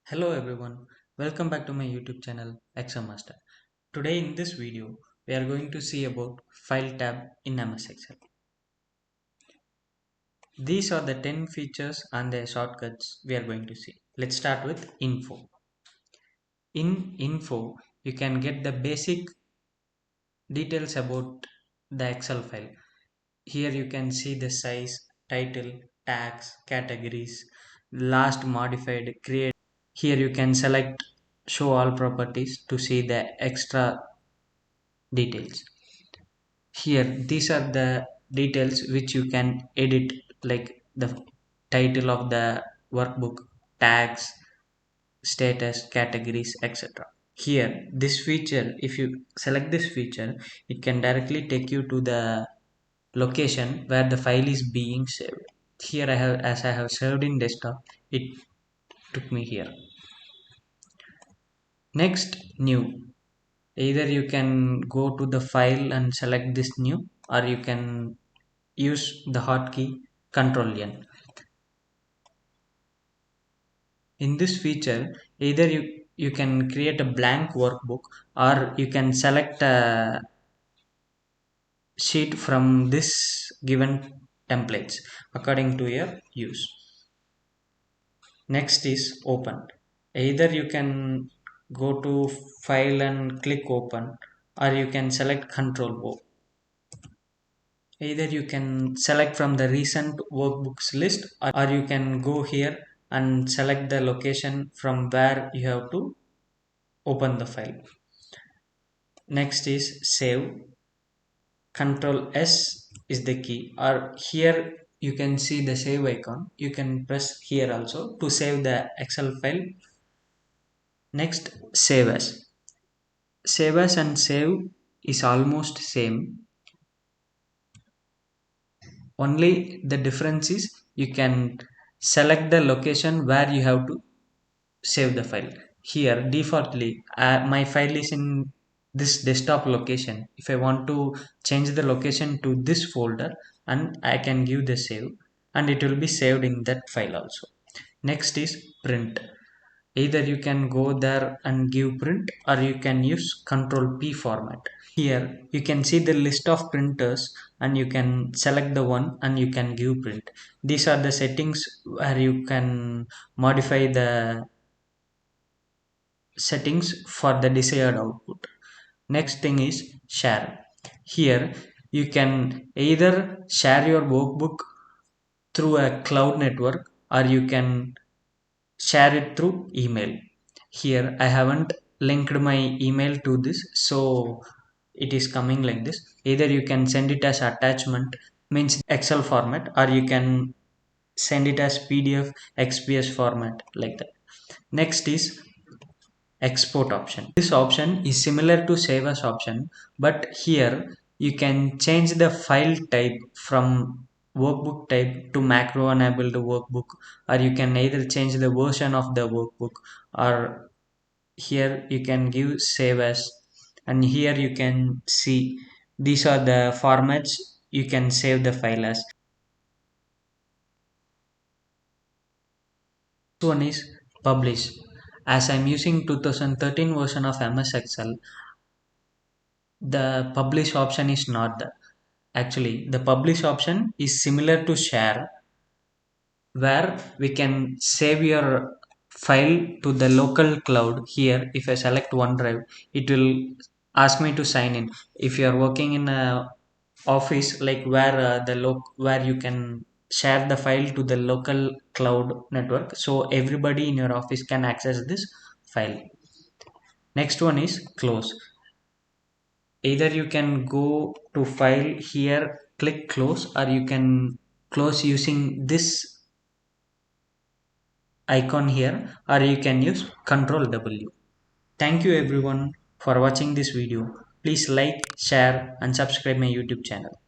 Hello everyone, welcome back to my YouTube channel Excel Master. Today in this video, we are going to see about File tab in MS Excel. These are the 10 features and their shortcuts we are going to see. Let's start with Info. In Info, you can get the basic details about the Excel file. Here you can see the size, title, tags, categories, last modified, create. Here you can select show all properties to see the extra details. Here these are the details which you can edit, like the title of the workbook, tags, status, categories, etc. Here this feature, if you select this feature, it can directly take you to the location where the file is being saved. Here I have, as I have saved in desktop, it took me here. Next, new. Either you can go to the file and select this new, or you can use the hotkey Ctrl N. In this feature, either you can create a blank workbook, or you can select a sheet from this given templates according to your use. Next is open. Either you can go to file and click open, or you can select Ctrl O. Either you can select from the recent workbooks list, or you can go here and select the location from where you have to open the file. Next is save. Control S is the key, or here you can see the save icon. You can press here also to save the Excel file. Next, save as. Save as and save is almost same. Only the difference is you can select the location where you have to save the file. Here defaultly my file is in this desktop location. If I want to change the location to this folder, and I can give the save, and it will be saved in that file also. Next is print. Either you can go there and give print, or you can use Control P format. Here you can see the list of printers, and you can select the one and you can give print. These are the settings where you can modify the settings for the desired output. Next thing is share. Here you can either share your workbook through a cloud network, or you can share it through email. Here I haven't linked my email to this, so it is coming like this. Either you can send it as attachment, means Excel format, or you can send it as PDF, XPS format, like that. Next is export option. This option is similar to save as option, but here you can change the file type from workbook type to macro enabled workbook, or you can either change the version of the workbook, or here you can give save as, and here you can see these are the formats you can save the file as. Next one is publish. As I'm using 2013 version of MS Excel, the publish option is not there. Actually, the publish option is similar to share, where we can save your file to the local cloud. Here if I select OneDrive, it will ask me to sign in. If you are working in a office, like where where you can share the file to the local cloud network, so everybody in your office can access this file. Next one is close. Either you can go to file, here click close, or you can close using this icon here, or you can use Ctrl W. Thank you everyone for watching this video. Please like, share and subscribe my YouTube channel.